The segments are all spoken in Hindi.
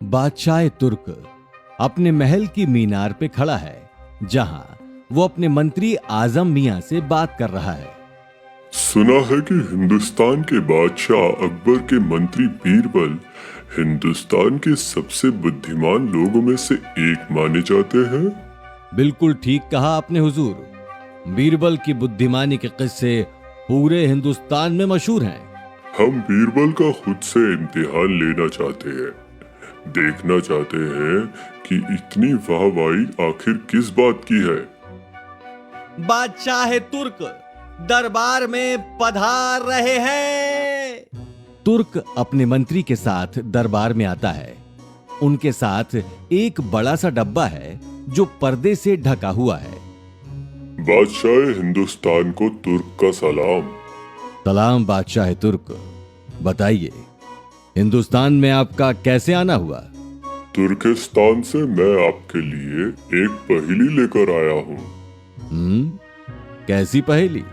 बादशाह तुर्क अपने महल की मीनार पे खड़ा है, जहां वो अपने मंत्री आजम मियां से बात कर रहा है। सुना है कि हिंदुस्तान के बादशाह अकबर के मंत्री बीरबल हिंदुस्तान के सबसे बुद्धिमान लोगों में से एक माने जाते हैं। बिल्कुल ठीक कहा आपने हुजूर। बीरबल की बुद्धिमानी के किस्से पूरे हिंदुस्तान में मशहूर हैं। हम बीरबल का खुद से इम्तिहान लेना चाहते हैं, देखना चाहते हैं कि इतनी वाहवाही आखिर किस बात की है। बादशाह तुर्क दरबार में पधार रहे हैं। तुर्क अपने मंत्री के साथ दरबार में आता है। उनके साथ एक बड़ा सा डब्बा है जो पर्दे से ढका हुआ है। बादशाह हिंदुस्तान को तुर्क का सलाम। सलाम बादशाह तुर्क। बताइए, हिंदुस्तान में आपका कैसे आना हुआ? तुर्किस्तान से मैं आपके लिए एक पहेली लेकर आया हूँ। कैसी पहेली?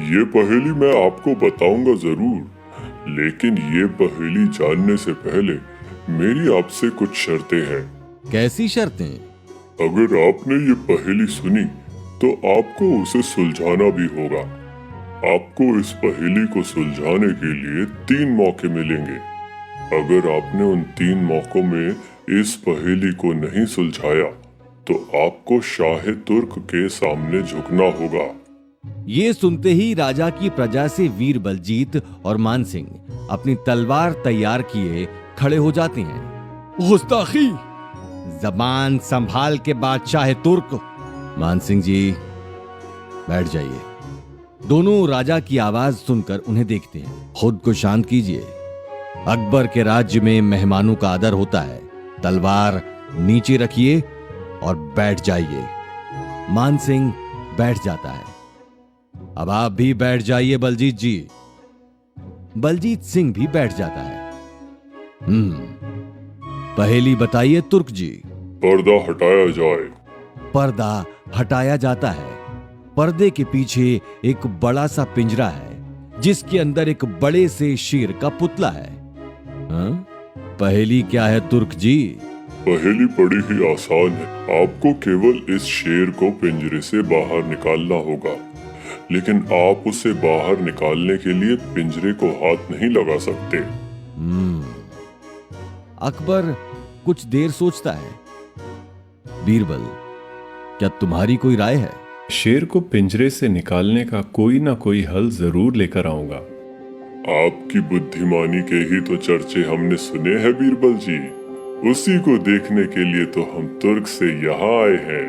ये पहेली मैं आपको बताऊंगा जरूर, लेकिन ये पहेली जानने से पहले मेरी आपसे कुछ शर्तें हैं। कैसी शर्तें? अगर आपने ये पहेली सुनी तो आपको उसे सुलझाना भी होगा। आपको इस पहेली को सुलझाने के लिए 3 मौके मिलेंगे। अगर आपने उन 3 मौकों में इस पहेली को नहीं सुलझाया तो आपको शाह तुर्क के सामने झुकना होगा। ये सुनते ही राजा की प्रजा से वीर बलजीत और मानसिंह अपनी तलवार तैयार किए खड़े हो जाते हैं। गुस्ताखी! जबान संभाल के बादशाह तुर्क। मानसिंह जी, बैठ जाइए। दोनों राजा की आवाज सुनकर उन्हें देखते हैं। खुद को शांत कीजिए। अकबर के राज्य में मेहमानों का आदर होता है। तलवार नीचे रखिए और बैठ जाइए। मानसिंह बैठ जाता है। अब आप भी बैठ जाइए बलजीत जी। बलजीत सिंह भी बैठ जाता है। पहेली बताइए तुर्क जी। पर्दा हटाया जाए। पर्दा हटाया जाता है। पर्दे के पीछे एक बड़ा सा पिंजरा है जिसके अंदर एक बड़े से शेर का पुतला है। पहेली क्या है तुर्क जी? पहेली बड़ी ही आसान है। आपको केवल इस शेर को पिंजरे से बाहर निकालना होगा, लेकिन आप उसे बाहर निकालने के लिए पिंजरे को हाथ नहीं लगा सकते। अकबर कुछ देर सोचता है। बीरबल, क्या तुम्हारी कोई राय है? शेर को पिंजरे से निकालने का कोई ना कोई हल जरूर लेकर आऊंगा। आपकी बुद्धिमानी के ही तो चर्चे हमने सुने हैं बीरबल जी। उसी को देखने के लिए तो हम तुर्क से यहाँ आए हैं।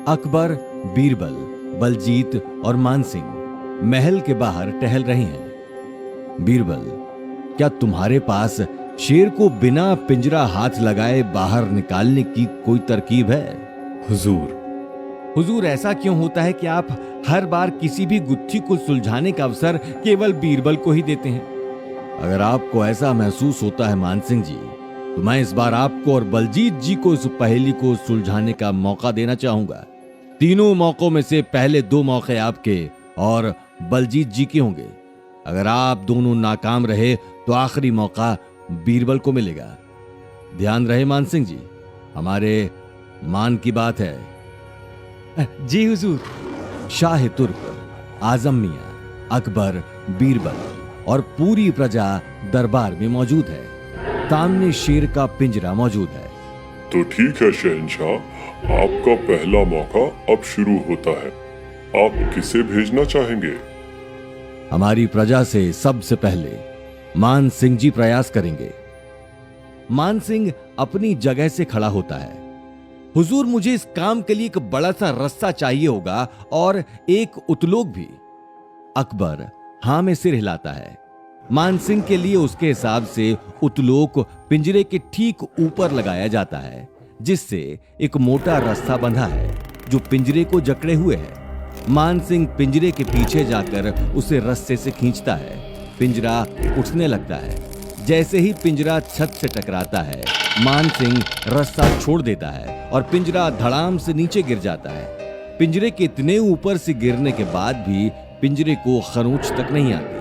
अकबर, बीरबल, बलजीत और मानसिंह महल के बाहर टहल रहे हैं। बीरबल, क्या तुम्हारे पास शेर को बिना पिंजरा हाथ लगाए बाहर निकालने की कोई तरकीब है? हुजूर, ऐसा क्यों होता है कि आप हर बार किसी भी गुत्थी को सुलझाने का अवसर केवल बीरबल को ही देते हैं? अगर आपको ऐसा महसूस होता है मानसिंह जी, तो मैं इस बार आपको और बलजीत जी को इस पहेली को सुलझाने का मौका देना चाहूंगा। 3 मौकों में से पहले 2 मौके आपके और बलजीत जी के होंगे। अगर आप दोनों नाकाम रहे तो आखिरी मौका बीरबल को मिलेगा। ध्यान रहे मानसिंह जी, हमारे मान की बात है। जी हुजूर। शाह तुर्क, आजम मियां, अकबर, बीरबल और पूरी प्रजा दरबार में मौजूद है। सामने शेर का पिंजरा मौजूद है। तो ठीक है शहंशाह, आपका पहला मौका अब शुरू होता है। आप किसे भेजना चाहेंगे? हमारी प्रजा से सबसे पहले मान सिंह जी प्रयास करेंगे। मान सिंह अपनी जगह से खड़ा होता है। हुजूर, मुझे इस काम के लिए एक बड़ा सा रस्सा चाहिए होगा और एक उतलोक भी। अकबर हां में सिर हिलाता है। मानसिंह के लिए उसके हिसाब से उतलोक पिंजरे के ठीक ऊपर लगाया जाता है, जिससे एक मोटा रस्सा बंधा है जो पिंजरे को जकड़े हुए है। मानसिंह पिंजरे के पीछे जाकर उसे रस्से से खींचता है। पिंजरा उठने लगता है। जैसे ही पिंजरा छत से टकराता है, मानसिंह रस्सा छोड़ देता है और पिंजरा धड़ाम से नीचे गिर जाता है। पिंजरे के इतने ऊपर से गिरने के बाद भी पिंजरे को खरोंच तक नहीं आती।